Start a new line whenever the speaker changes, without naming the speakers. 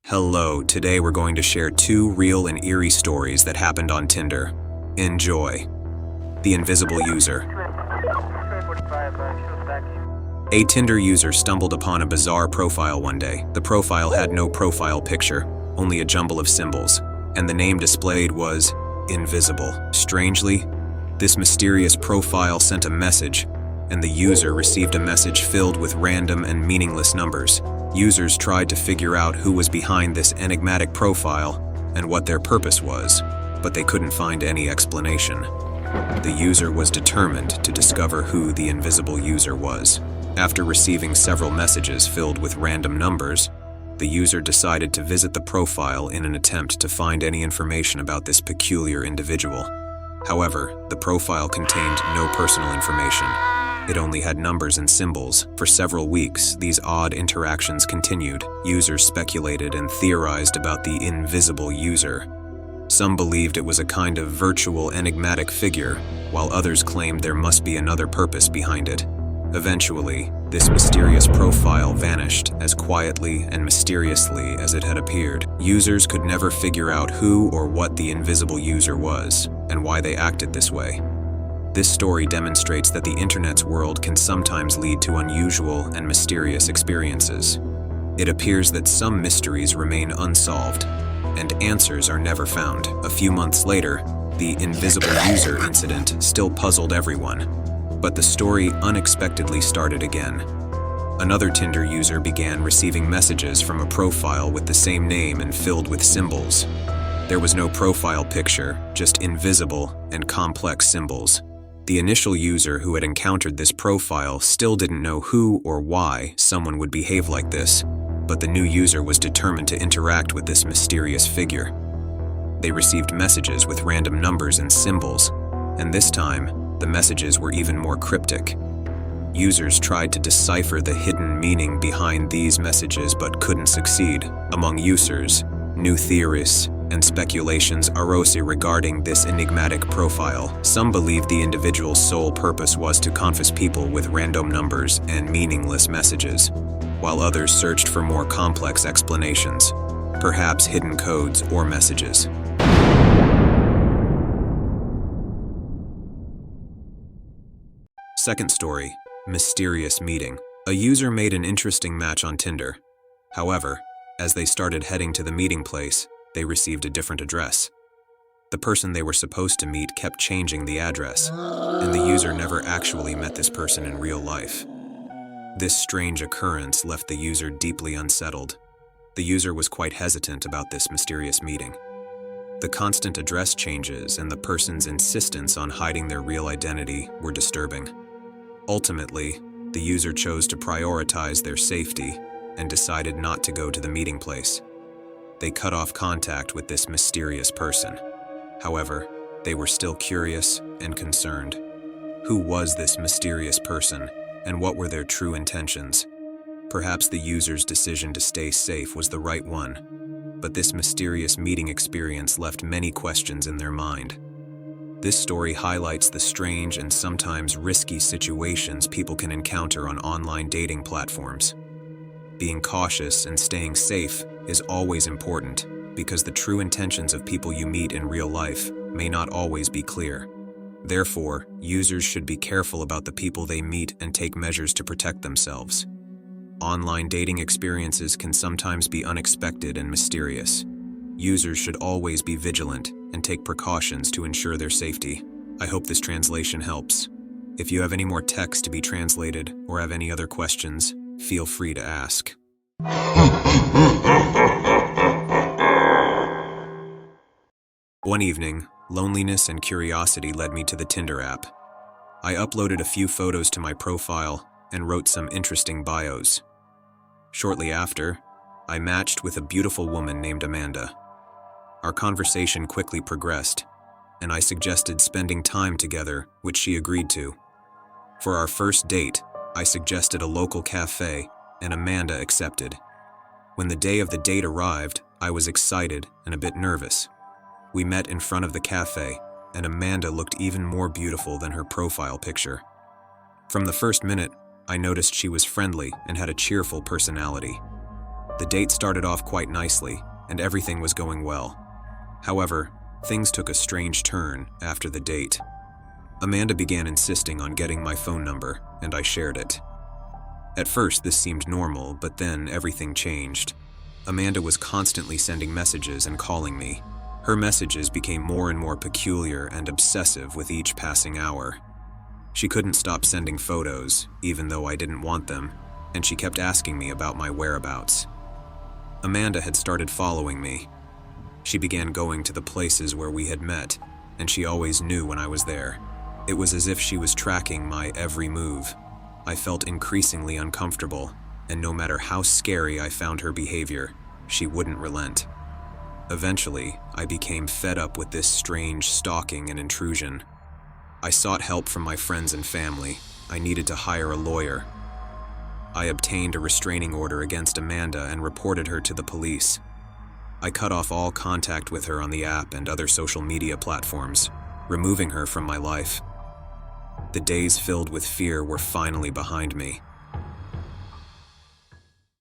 Hello, today we're going to share two real and eerie stories that happened on Tinder. Enjoy. The Invisible User. A Tinder user stumbled upon a bizarre profile one day. The profile had no profile picture, only a jumble of symbols, and the name displayed was Invisible. Strangely, this mysterious profile sent a message, and the user received a message filled with random and meaningless numbers. Users tried to figure out who was behind this enigmatic profile and what their purpose was, but they couldn't find any explanation. The user was determined to discover who the invisible user was. After receiving several messages filled with random numbers, the user decided to visit the profile in an attempt to find any information about this peculiar individual. However, the profile contained no personal information. It only had numbers and symbols. For several weeks, these odd interactions continued. Users speculated and theorized about the invisible user. Some believed it was a kind of virtual, enigmatic figure, while others claimed there must be another purpose behind it. Eventually, this mysterious profile vanished as quietly and mysteriously as it had appeared. Users could never figure out who or what the invisible user was, and why they acted this way. This story demonstrates that the internet's world can sometimes lead to unusual and mysterious experiences. It appears that some mysteries remain unsolved, and answers are never found. A few months later, the invisible user incident still puzzled everyone, but the story unexpectedly started again. Another Tinder user began receiving messages from a profile with the same name and filled with symbols. There was no profile picture, just invisible and complex symbols. The initial user who had encountered this profile still didn't know who or why someone would behave like this, but the new user was determined to interact with this mysterious figure. They received messages with random numbers and symbols, and this time, the messages were even more cryptic. Users tried to decipher the hidden meaning behind these messages but couldn't succeed. Among users, new theories and speculations arose regarding this enigmatic profile. Some believed the individual's sole purpose was to confuse people with random numbers and meaningless messages, while others searched for more complex explanations, perhaps hidden codes or messages. Second story, mysterious meeting. A user made an interesting match on Tinder. However, as they started heading to the meeting place, they received a different address. The person they were supposed to meet kept changing the address, and the user never actually met this person in real life. This strange occurrence left the user deeply unsettled. The user was quite hesitant about this mysterious meeting. The constant address changes and the person's insistence on hiding their real identity were disturbing. Ultimately, the user chose to prioritize their safety and decided not to go to the meeting place. They cut off contact with this mysterious person. However, they were still curious and concerned. Who was this mysterious person, and what were their true intentions? Perhaps the user's decision to stay safe was the right one, but this mysterious meeting experience left many questions in their mind. This story highlights the strange and sometimes risky situations people can encounter on online dating platforms. Being cautious and staying safe is always important because the true intentions of people you meet in real life may not always be clear. Therefore, users should be careful about the people they meet and take measures to protect themselves. Online dating experiences can sometimes be unexpected and mysterious. Users should always be vigilant and take precautions to ensure their safety. I hope this translation helps. If you have any more text to be translated or have any other questions, feel free to ask. One evening, loneliness and curiosity led me to the Tinder app. I uploaded a few photos to my profile and wrote some interesting bios. Shortly after, I matched with a beautiful woman named Amanda. Our conversation quickly progressed, and I suggested spending time together, which she agreed to. For our first date, I suggested a local café, and Amanda accepted. When the day of the date arrived, I was excited and a bit nervous. We met in front of the café, and Amanda looked even more beautiful than her profile picture. From the first minute, I noticed she was friendly and had a cheerful personality. The date started off quite nicely, and everything was going well. However, things took a strange turn after the date. Amanda began insisting on getting my phone number, and I shared it. At first, this seemed normal, but then everything changed. Amanda was constantly sending messages and calling me. Her messages became more and more peculiar and obsessive with each passing hour. She couldn't stop sending photos, even though I didn't want them, and she kept asking me about my whereabouts. Amanda had started following me. She began going to the places where we had met, and she always knew when I was there. It was as if she was tracking my every move. I felt increasingly uncomfortable, and no matter how scary I found her behavior, she wouldn't relent. Eventually, I became fed up with this strange stalking and intrusion. I sought help from my friends and family. I needed to hire a lawyer. I obtained a restraining order against Amanda and reported her to the police. I cut off all contact with her on the app and other social media platforms, removing her from my life. The days filled with fear were finally behind me.